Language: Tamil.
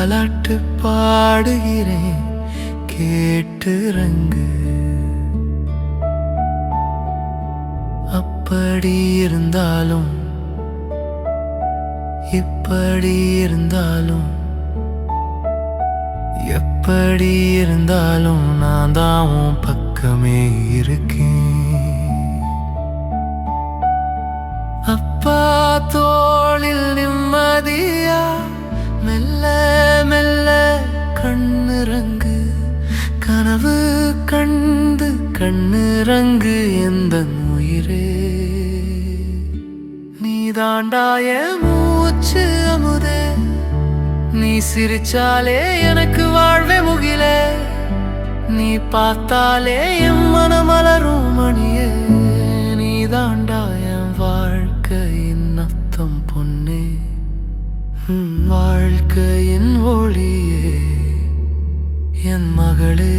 தாலாட்டு பாடுகிறேன் கேட்டுறங்கு. அப்படி இருந்தாலும் இப்படி இருந்தாலும் எப்படி இருந்தாலும் நான் தான் உன் பக்கமே இருக்கேன். அப்பா தோளில் நிம்மதியா மெல்ல மெல்ல கண்ணுறங்கு. கனவு கண்டு கண்ணுறங்கு எந்த உயிரே. நீ தாண்டாய மூச்சு அமுதே, நீ சிரிச்சாலே எனக்கு வாழ்வே முகிலே. நீ பார்த்தாலே என் மனம் மலரும் மணியே. நீ தாண்டாய வாழ்க்கையின் அர்த்தம் பொன்னே, வாழ்க்கையின் ஒளியே என் மகளே.